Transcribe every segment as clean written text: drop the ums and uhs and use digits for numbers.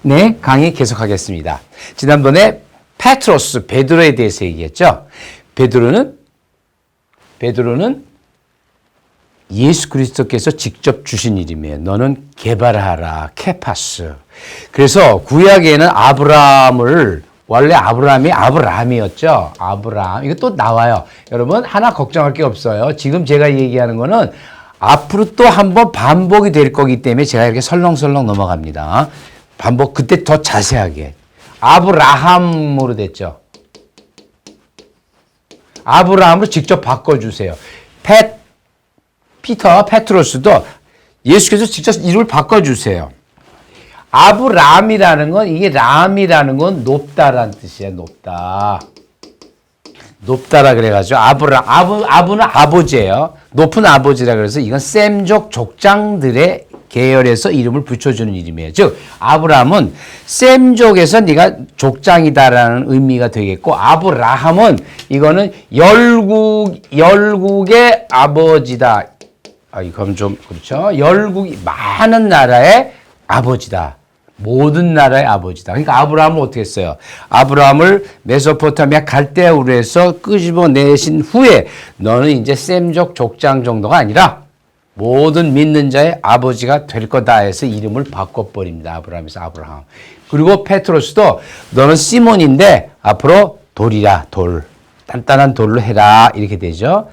네, 강의 계속하겠습니다. 지난번에 페트로스, 베드로에 대해서 얘기했죠. 베드로는 예수 그리스도께서 직접 주신 이름이에요. 너는 개발하라, 케파스. 그래서 구약에는 아브라함을 원래 아브라함이 아브라함이었죠. 아브라함. 이거 또 나와요. 여러분 하나 걱정할 게 없어요. 지금 제가 얘기하는 거는 앞으로 또 한 번 반복이 될 거기 때문에 제가 이렇게 설렁설렁 넘어갑니다. 반복 그때 더 자세하게. 아브라함으로 됐죠. 아브라함으로 직접 바꿔주세요. 페트로스도 예수께서 직접 이름을 바꿔주세요. 아브라함이라는 건 이게 람이라는 건 높다라는 뜻이에요. 높다라 그래가지고 아부는 아버지예요. 높은 아버지라 그래서 이건 셈족 족장들의 계열에서 이름을 붙여주는 이름이에요. 즉 아브라함은 셈족에서 네가 족장이다라는 의미가 되겠고 아브라함은 이거는 열국의 아버지다. 이건 좀 그렇죠. 열국이 많은 나라의 아버지다. 모든 나라의 아버지다. 그러니까 아브라함을 어떻게 했어요? 아브라함을 메소포타미아 갈대아우르 에서 끄집어내신 후에 너는 이제 셈족 족장 정도가 아니라 모든 믿는 자의 아버지가 될 거다 해서 이름을 바꿔버립니다. 아브라함에서 아브라함. 그리고 페트로스도 너는 시몬인데 앞으로 돌이라, 돌. 단단한 돌로 해라. 이렇게 되죠.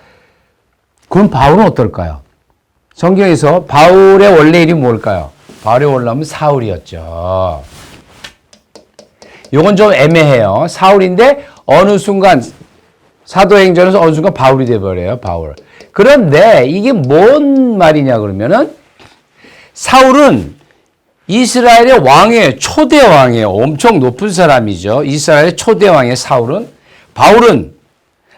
그럼 바울은 어떨까요? 성경에서 바울의 원래 이름이 뭘까요? 바울의 원래 이름은 사울이었죠. 이건 좀 애매해요. 사울인데 어느 순간 사도행전에서 어느 순간 바울이 돼버려요. 바울. 그런데 이게 뭔 말이냐 그러면은 사울은 이스라엘의 왕이에요. 초대 왕이에요. 엄청 높은 사람이죠. 이스라엘의 초대 왕의 사울은. 바울은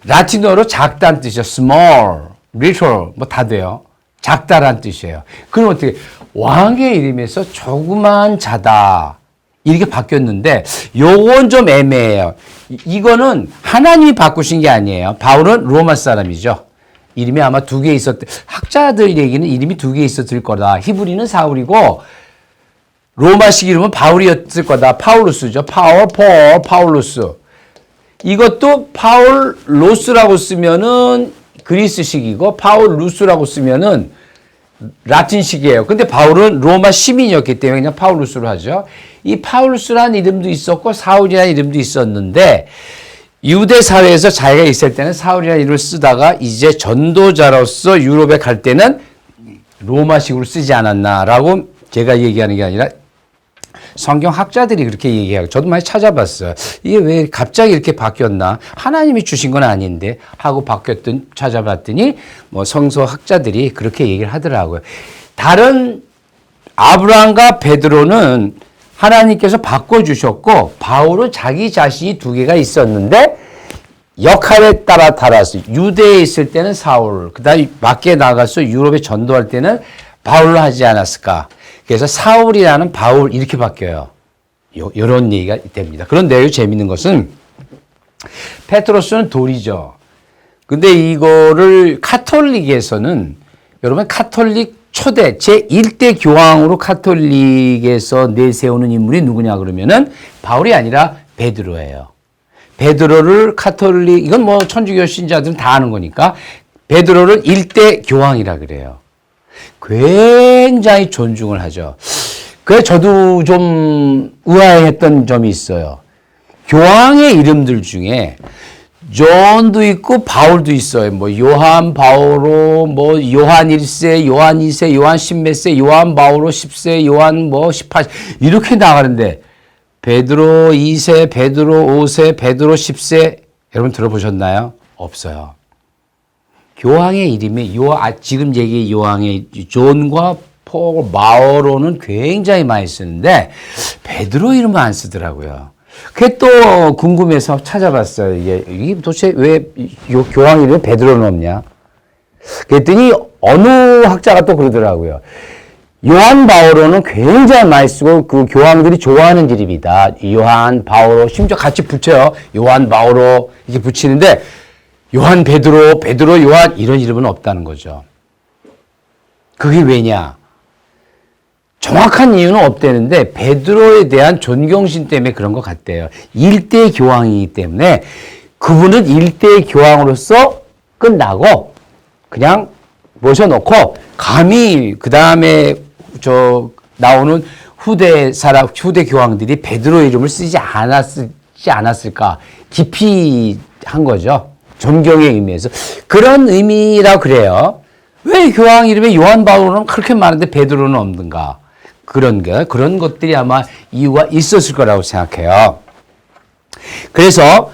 라틴어로 작다는 뜻이죠. small, little 뭐 다 돼요. 작다란 뜻이에요. 그럼 어떻게 왕의 이름에서 조그만 자다 이렇게 바뀌었는데 요건 좀 애매해요. 이거는 하나님이 바꾸신 게 아니에요. 바울은 로마 사람이죠. 이름이 아마 두 개 학자들 얘기는 이름이 두 개 있었을 거다. 히브리는 사울이고 로마식 이름은 바울이었을 거다. 파울루스죠. 파울루스. 이것도 파울로스라고 쓰면은 그리스식이고 파울루스라고 쓰면은 라틴식이에요. 근데 바울은 로마 시민이었기 때문에 그냥 파울루스로 하죠. 이 파울루스라는 이름도 있었고 사울이라는 이름도 있었는데 유대 사회에서 자기가 있을 때는 사울이라는 이름을 쓰다가 이제 전도자로서 유럽에 갈 때는 로마식으로 쓰지 않았나라고 제가 얘기하는 게 아니라 성경 학자들이 그렇게 얘기하고 저도 많이 찾아봤어요. 이게 왜 갑자기 이렇게 바뀌었나? 하나님이 주신 건 아닌데 하고 찾아봤더니 뭐 성서 학자들이 그렇게 얘기를 하더라고요. 다른 아브라함과 베드로는 하나님께서 바꿔주셨고 바울은 자기 자신이 두 개가 있었는데 역할에 따라 달아서 유대에 있을 때는 사울, 그다음에 밖에 나가서 유럽에 전도할 때는 바울로 하지 않았을까? 그래서 사울이라는 바울 이렇게 바뀌어요. 이런 얘기가 됩니다. 그런데 여기 재밌는 것은 페트로스는 돌이죠. 근데 이거를 카톨릭에서는 여러분 카톨릭 초대 제1대 교황으로 카톨릭에서 내세우는 인물이 누구냐 그러면은 바울이 아니라 베드로예요. 베드로를 카톨릭 이건 뭐 천주교 신자들은 다 아는 거니까 베드로를 1대 교황이라 그래요. 굉장히 존중을 하죠. 그래서 저도 좀 의아했던 점이 있어요. 교황의 이름들 중에 존도 있고 바울도 있어요. 뭐 요한 바오로, 뭐 요한 1세, 요한 2세, 요한 10몇 세, 요한 바오로 10세, 요한 뭐 18세 이렇게 나가는데 베드로 2세, 베드로 5세, 베드로 10세 여러분 들어보셨나요? 없어요. 교황의 이름이 지금 얘기 요한의 존과 폴, 마오로는 굉장히 많이 쓰는데 베드로 이름은 안 쓰더라고요. 그게 또 궁금해서 찾아봤어요. 이게 도대체 왜 교황 이름에 베드로는 없냐? 그랬더니 어느 학자가 또 그러더라고요. 요한 바오로는 굉장히 많이 쓰고 그 교황들이 좋아하는 이름이다. 요한 바오로 심지어 같이 붙여요. 요한 바오로 이렇게 붙이는데 요한 베드로, 요한 이런 이름은 없다는 거죠. 그게 왜냐? 정확한 이유는 없대는데 베드로에 대한 존경심 때문에 그런 것 같대요. 일대 교황이기 때문에 그분은 일대 교황으로서 끝나고 그냥 모셔놓고 감히 그 다음에 나오는 후대 교황들이 베드로 이름을 쓰지 않았을까 깊이 한 거죠. 존경의 의미에서 그런 의미라 그래요. 왜 교황 이름에 요한 바울은 그렇게 많은데 베드로는 없는가? 그런 것들이 아마 이유가 있었을 거라고 생각해요. 그래서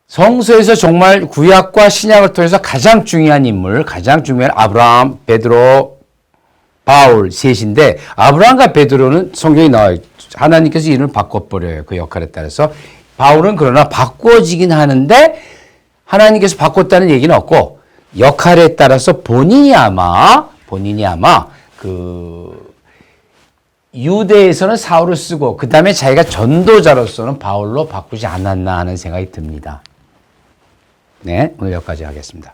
성서에서 정말 구약과 신약을 통해서 가장 중요한 인물, 가장 중요한 아브라함, 베드로, 바울 셋인데 아브라함과 베드로는 성경에 나와요. 하나님께서 이름을 바꿔버려요. 그 역할에 따라서. 바울은 그러나 바꿔지긴 하는데 하나님께서 바꿨다는 얘기는 없고 역할에 따라서 본인이 아마 유대에서는 사울을 쓰고 그 다음에 자기가 전도자로서는 바울로 바꾸지 않았나 하는 생각이 듭니다. 네, 오늘 여기까지 하겠습니다.